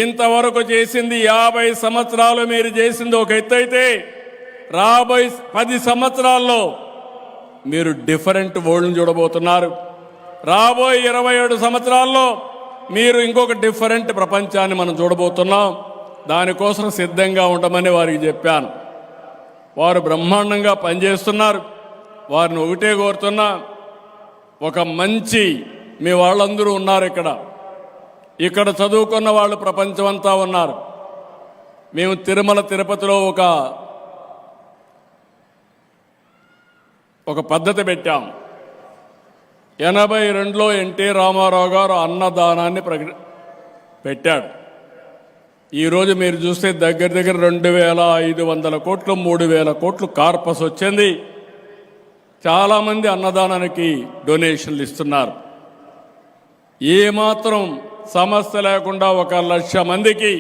ఇంతవరకు చేసింది 50 సంవత్సరాలు మీరు చేసింది ఒక ఎత్తు అయితే, రాబోయే 10 సంవత్సరాల్లో మీరు డిఫరెంట్ వరల్డ్ని చూడబోతున్నారు. రాబోయే 27 సంవత్సరాల్లో మీరు ఇంకొక డిఫరెంట్ ప్రపంచాన్ని మనం చూడబోతున్నాం. దానికోసం సిద్ధంగా ఉండమని వారికి చెప్పాను. వారు బ్రహ్మాండంగా పనిచేస్తున్నారు. వారిని ఒకటే కోరుతున్నా, ఒక మంచి మీ వాళ్ళందరూ ఉన్నారు ఇక్కడ చదువుకున్న వాళ్ళు ప్రపంచమంతా ఉన్నారు. మేము తిరుమల తిరుపతిలో ఒక పద్ధతి పెట్టాం. 82లో ఎన్టీ రామారావు గారు అన్నదానాన్ని పెట్టాడు. ఈరోజు మీరు చూస్తే దగ్గర 2500 కోట్లు, 3000 కోట్లు కార్పస్ వచ్చింది. చాలామంది అన్నదానానికి డొనేషన్లు ఇస్తున్నారు. ఏమాత్రం సమస్య లేకుండా 1,00,000 మందికి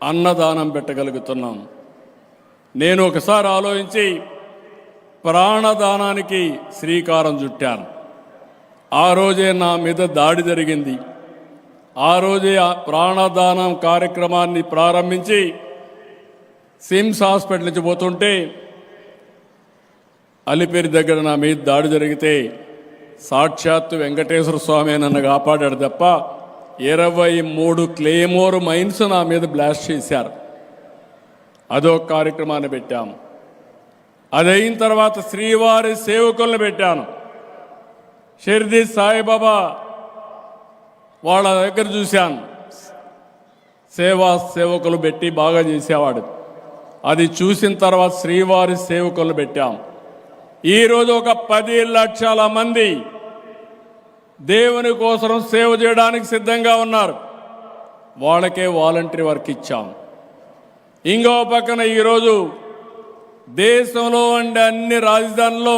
అన్నదానం పెట్టగలుగుతున్నాం. నేను ఒకసారి ఆలోచించి ప్రాణదానానికి శ్రీకారం చుట్టాను. ఆ రోజే నా మీద దాడి జరిగింది. ఆ రోజే ప్రాణదానం కార్యక్రమాన్ని ప్రారంభించి సిమ్స్ హాస్పిటల్ నుంచి పోతుంటే అలిపిరి దగ్గర నా మీద దాడి జరిగితే సాక్షాత్తు వెంకటేశ్వర స్వామి నన్ను కాపాడాడు తప్ప 23 క్లేమోర్ మైన్స్ నా మీద బ్లాస్ట్ చేశారు. అదొక కార్యక్రమాన్ని పెట్టాము. అదైన తర్వాత శ్రీవారి సేవకులను పెట్టాను. షిర్డీ సాయిబాబా వాళ్ళ దగ్గర చూశాను. సేవా సేవకులు పెట్టి బాగా చేసేవాడు. అది చూసిన తర్వాత శ్రీవారి సేవకులు పెట్టాం. ఈరోజు ఒక 10 లక్షల మంది దేవుని కోసం సేవ చేయడానికి సిద్ధంగా ఉన్నారు. వాళ్ళకే వాలంటరీ వర్క్ ఇచ్చాం. ఇంకో పక్కన ఈరోజు దేశంలో ఉండే అన్ని రాజధానుల్లో,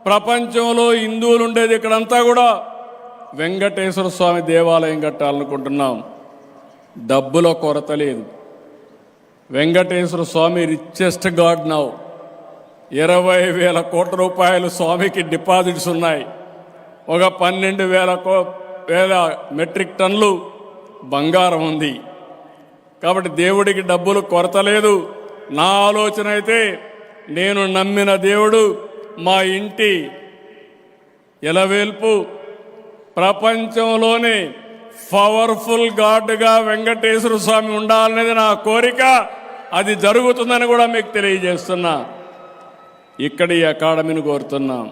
ప్రపంచంలో హిందువులు ఉండేది ఇక్కడంతా కూడా వెంకటేశ్వర స్వామి దేవాలయం కట్టాలనుకుంటున్నాం. డబ్బుల కొరత లేదు. వెంకటేశ్వర స్వామి రిచెస్ట్ గాడ్ నౌ. 20,000 కోట్ల రూపాయలు స్వామికి డిపాజిట్స్ ఉన్నాయి. ఒక 12,000 మెట్రిక్ టన్నులు బంగారం ఉంది. కాబట్టి దేవుడికి డబ్బులు కొరత లేదు. నా ఆలోచన అయితే, నేను నమ్మిన దేవుడు మా ఇంటి ఎలవేల్పు ప్రపంచంలోనే పవర్ఫుల్ గాడ్గా వెంకటేశ్వర స్వామి ఉండాలనేది నా కోరిక. అది జరుగుతుందని కూడా మీకు తెలియజేస్తున్నా. ఇక్కడ ఈ అకాడమీని కోరుతున్నాం.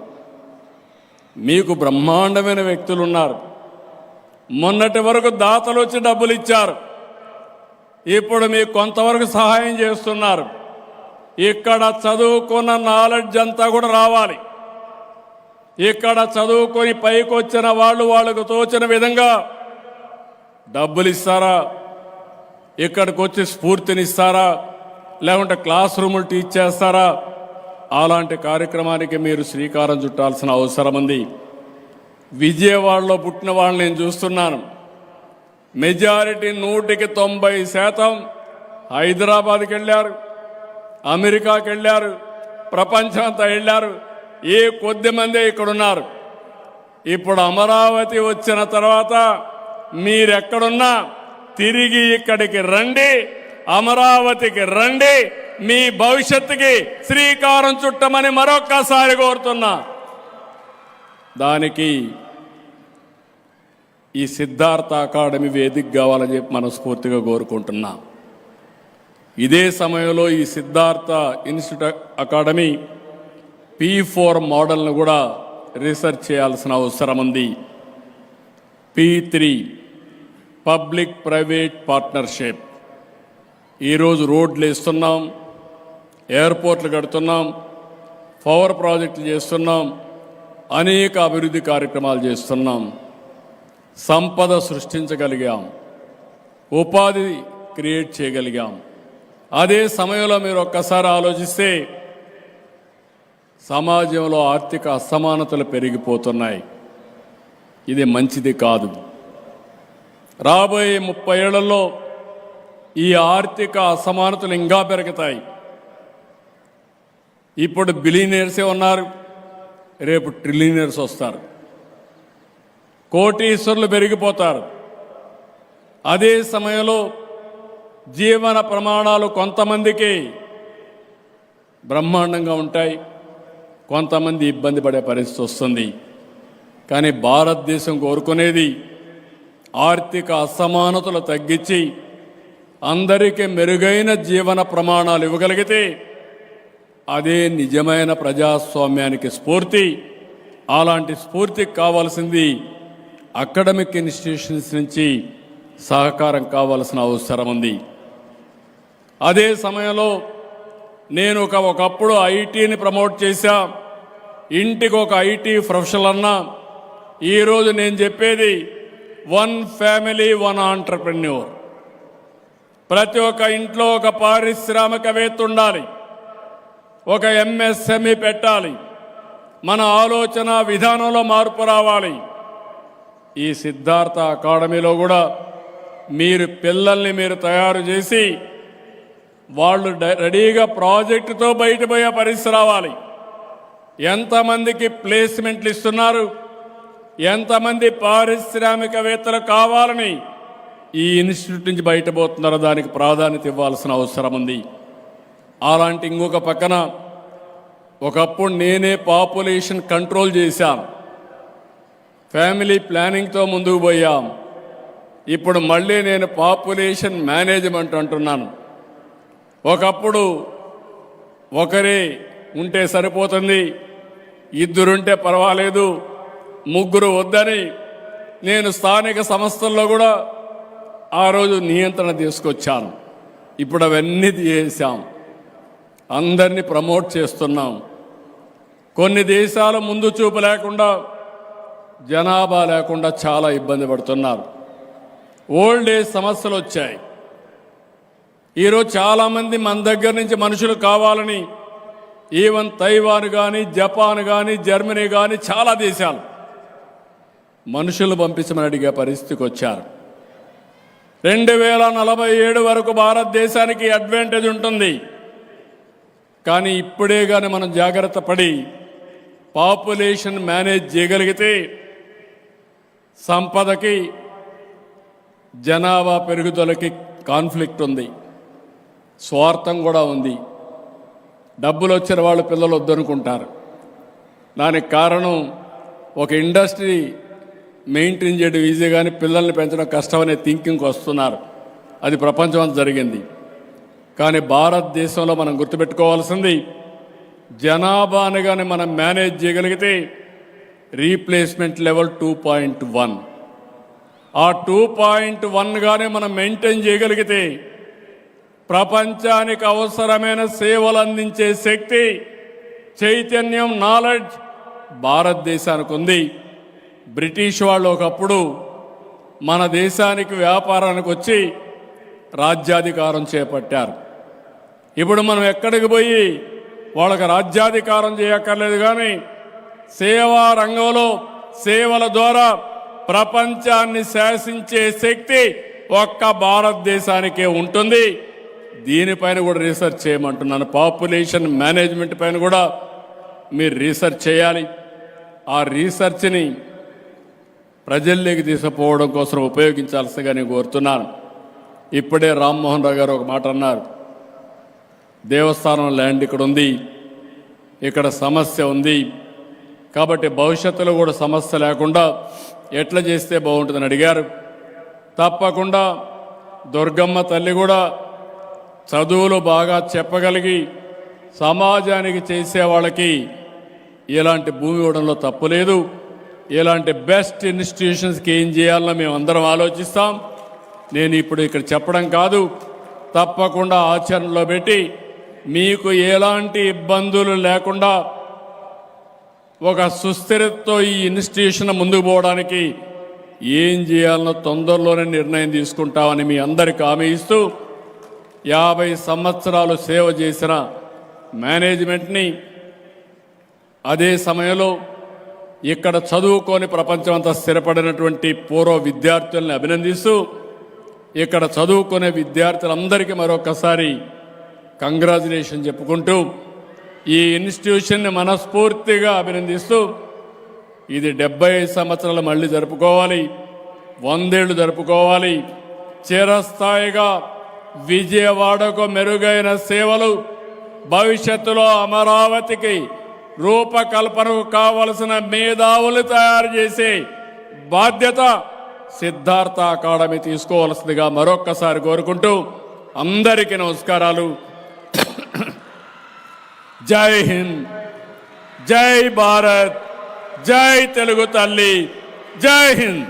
మీకు బ్రహ్మాండమైన వ్యక్తులు ఉన్నారు. మొన్నటి వరకు దాతలు వచ్చి డబ్బులు ఇచ్చారు. ఇప్పుడు మీకు కొంతవరకు సహాయం చేస్తున్నారు. ఇక్కడ చదువుకున్న నాలెడ్జ్ అంతా కూడా రావాలి. ఇక్కడ చదువుకొని పైకి వచ్చిన వాళ్ళకు తోచిన విధంగా డబ్బులు ఇస్తారా, ఇక్కడికి వచ్చి స్ఫూర్తినిస్తారా, లేకుంటే క్లాస్ రూములు టీచ్ చేస్తారా? అలాంటి కార్యక్రమానికి మీరు శ్రీకారం చుట్టాల్సిన అవసరం ఉంది. విజయవాడలో పుట్టిన వాళ్ళని నేను చూస్తున్నాను. మెజారిటీ 190% హైదరాబాద్కి వెళ్ళారు, అమెరికాకి వెళ్ళారు, ప్రపంచం అంతా వెళ్ళారు. ఏ కొద్ది మందే ఇక్కడున్నారు. ఇప్పుడు అమరావతి వచ్చిన తర్వాత మీరెక్కడున్నా తిరిగి ఇక్కడికి రండి, అమరావతికి రండి, మీ భవిష్యత్తుకి శ్రీకారం చుట్టమని మరొక్కసారి కోరుతున్నా. దానికి ఈ సిద్ధార్థ అకాడమీ వేదిక కావాలని చెప్పి మనస్ఫూర్తిగా కోరుకుంటున్నా. ఇదే సమయంలో ఈ సిద్ధార్థ ఇన్స్టిట్యూట్ అకాడమీ P4 మోడల్ను కూడా రీసెర్చ్ చేయాల్సిన అవసరం ఉంది. P3 public private partnership. ఈరోజు రోడ్లు వేస్తున్నాం, ఎయిర్పోర్ట్లు కడుతున్నాం, పవర్ ప్రాజెక్టులు చేస్తున్నాం, అనేక అభివృద్ధి కార్యక్రమాలు చేస్తున్నాం, సంపద సృష్టించగలిగాం, ఉపాధి క్రియేట్ చేయగలిగాం. అదే సమయంలో మీరు ఒక్కసారి ఆలోచిస్తే సమాజంలో ఆర్థిక అసమానతలు పెరిగిపోతున్నాయి. ఇది మంచిది కాదు. రాబోయే 30 ఏళ్లలో ఈ ఆర్థిక అసమానతలు ఇంకా పెరుగుతాయి. ఇప్పుడు బిలియనీర్సే ఉన్నారు, రేపు ట్రిలియనర్స్ వస్తారు, కోటీశ్వరులు పెరిగిపోతారు. అదే సమయంలో జీవన ప్రమాణాలు కొంతమందికి బ్రహ్మాండంగా ఉంటాయి, కొంతమంది ఇబ్బంది పడే పరిస్థితి వస్తుంది. కానీ భారతదేశం కోరుకునేది ఆర్థిక అసమానతలు తగ్గించి అందరికీ మెరుగైన జీవన ప్రమాణాలు ఇవ్వగలిగితే అదే నిజమైన ప్రజాస్వామ్యానికి స్ఫూర్తి. అలాంటి స్ఫూర్తికి కావాల్సింది అకాడమిక్ ఇన్స్టిట్యూషన్స్ నుంచి సహకారం కావాల్సిన అవసరం ఉంది. అదే సమయంలో నేను ఒకప్పుడు ఐటీని ప్రమోట్ చేశా, ఇంటికి ఒక ఐటీ ప్రొఫెషనల్ అన్నా. ఈరోజు నేను చెప్పేది 1 ఫ్యామిలీ 1 ఆంటర్‌ప్రెన్యూర్. ప్రతి ఒక్క ఇంట్లో ఒక పారిశ్రామికవేత్త ఉండాలి, ఒక ఎంఎస్ఎంఈ పెట్టాలి, మన ఆలోచన విధానంలో మార్పు రావాలి. ఈ సిద్ధార్థ అకాడమీలో కూడా మీరు పిల్లల్ని మీరు తయారు చేసి వాళ్ళు రెడీగా ప్రాజెక్టుతో బయటపోయే పరిస్థితి రావాలి. ఎంతమందికి ప్లేస్మెంట్లు ఇస్తున్నారు, ఎంతమంది పారిశ్రామికవేత్తలు కావాలని ఈ ఇన్స్టిట్యూట్ నుంచి బయటపోతున్నారో దానికి ప్రాధాన్యత ఇవ్వాల్సిన అవసరం ఉంది. అలాంటి ఇంకొక పక్కన ఒకప్పుడు నేనే పాపులేషన్ కంట్రోల్ చేశాను, ఫ్యామిలీ ప్లానింగ్తో ముందుకు పోయాం. ఇప్పుడు మళ్ళీ నేను పాపులేషన్ మేనేజ్మెంట్ అంటున్నాను. ఒకప్పుడు ఒకరే ఉంటే సరిపోతుంది, ఇద్దరుంటే పర్వాలేదు, ముగ్గురు వద్దని నేను స్థానిక సంస్థల్లో కూడా ఆ రోజు నియంత్రణ తీసుకొచ్చాను. ఇప్పుడు అవన్నీ చేశాం, అందరినీ ప్రమోట్ చేస్తున్నాం. కొన్ని దేశాలు ముందు చూపు లేకుండా, జనాభా లేకుండా చాలా ఇబ్బంది పడుతున్నారు. ఓల్డ్ ఏజ్ సమస్యలు వచ్చాయి. ఈరోజు చాలామంది మన దగ్గర నుంచి మనుషులు కావాలని ఈవెన్ తైవాన్ కానీ, జపాన్ కానీ, జర్మనీ కానీ చాలా దేశాలు మనుషులు పంపించమని అడిగే పరిస్థితికి వచ్చారు. 2047 వరకు భారతదేశానికి అడ్వాంటేజ్ ఉంటుంది. కానీ ఇప్పుడే కానీ మనం జాగ్రత్త పడి పాపులేషన్ మేనేజ్ చేయగలిగితే సంపదకి జనాభా పెరుగుదలకి కాన్ఫ్లిక్ట్ ఉంది, స్వార్థం కూడా ఉంది. డబ్బులు వచ్చిన వాళ్ళు పిల్లలు వద్దనుకుంటారు. దానికి కారణం ఒక ఇండస్ట్రీ మెయింటైన్ చేయడం ఈజీ కానీ పిల్లల్ని పెంచడం కష్టమనే థింకింగ్కి వస్తున్నారు. అది ప్రపంచం అంతా జరిగింది. కానీ భారతదేశంలో మనం గుర్తుపెట్టుకోవాల్సింది, జనాభాని కానీ మనం మేనేజ్ చేయగలిగితే రీప్లేస్మెంట్ లెవెల్ 2.1, ఆ 2.1 కానీ మనం మెయింటైన్ చేయగలిగితే ప్రపంచానికి అవసరమైన సేవలు అందించే శక్తి, చైతన్యం, నాలెడ్జ్ భారతదేశానికి ఉంది. బ్రిటిష్ వాళ్ళు ఒకప్పుడు మన దేశానికి వ్యాపారానికి వచ్చి రాజ్యాధికారం చేపట్టారు. ఇప్పుడు మనం ఎక్కడికి పోయి వాళ్ళకి రాజ్యాధికారం చేయక్కర్లేదు, కానీ సేవా రంగంలో సేవల ద్వారా ప్రపంచాన్ని శాసించే శక్తి ఒక్క భారతదేశానికే ఉంటుంది. దీనిపైన కూడా రీసెర్చ్ చేయమంటున్నాను. పాపులేషన్ మేనేజ్మెంట్ పైన కూడా మీరు రీసెర్చ్ చేయాలి. ఆ రీసెర్చ్ని ప్రజల్లోకి తీసుకుపోవడం కోసం ఉపయోగించాల్సిందిగా నేను కోరుతున్నాను. ఇప్పుడే రామ్మోహన్ రావు గారు ఒక మాట అన్నారు, దేవస్థానం ల్యాండ్ ఇక్కడ ఉంది, ఇక్కడ సమస్య ఉంది, కాబట్టి భవిష్యత్తులో కూడా సమస్య లేకుండా ఎట్లా చేస్తే బాగుంటుందని అడిగారు. తప్పకుండా దుర్గమ్మ తల్లి కూడా చదువులు బాగా చెప్పగలిగి సమాజానికి చేసే వాళ్ళకి ఇలాంటి భూమి ఇవ్వడంలో తప్పు లేదు. ఇలాంటి బెస్ట్ ఇన్స్టిట్యూషన్స్కి ఏం చేయాలన్నా మేము అందరం ఆలోచిస్తాం. నేను ఇప్పుడు ఇక్కడ చెప్పడం కాదు, తప్పకుండా ఆచరణలో పెట్టి మీకు ఎలాంటి ఇబ్బందులు లేకుండా ఒక సుస్థిరతతో ఈ ఇన్స్టిట్యూషన్ ముందుకు పోవడానికి ఏం చేయాలనో తొందరలోనే నిర్ణయం తీసుకుంటామని మీ అందరికీ హామీ ఇస్తూ 50 సంవత్సరాలు సేవ చేసిన మేనేజ్మెంట్ని, అదే సమయంలో ఇక్కడ చదువుకొని ప్రపంచమంతా స్థిరపడినటువంటి పూర్వ విద్యార్థుల్ని అభినందిస్తూ ఇక్కడ చదువుకునే విద్యార్థులందరికీ మరొకసారి కంగ్రాచులేషన్ చెప్పుకుంటూ ఈ ఇన్స్టిట్యూషన్ని మనస్ఫూర్తిగా అభినందిస్తూ ఇది 75 సంవత్సరాలు మళ్ళీ జరుపుకోవాలి, 100 ఏళ్ళు జరుపుకోవాలి. చిరస్థాయిగా విజయవాడకు మెరుగైన సేవలు, భవిష్యత్తులో అమరావతికి రూపకల్పనకు కావలసిన మేధావులు తయారు చేసే బాధ్యత సిద్ధార్థ అకాడమీ తీసుకోవాల్సిందిగా మరొక్కసారి కోరుకుంటూ అందరికీ నమస్కారాలు. జై హింద్, జై భారత్, జై తెలుగు తల్లి, జై హింద్.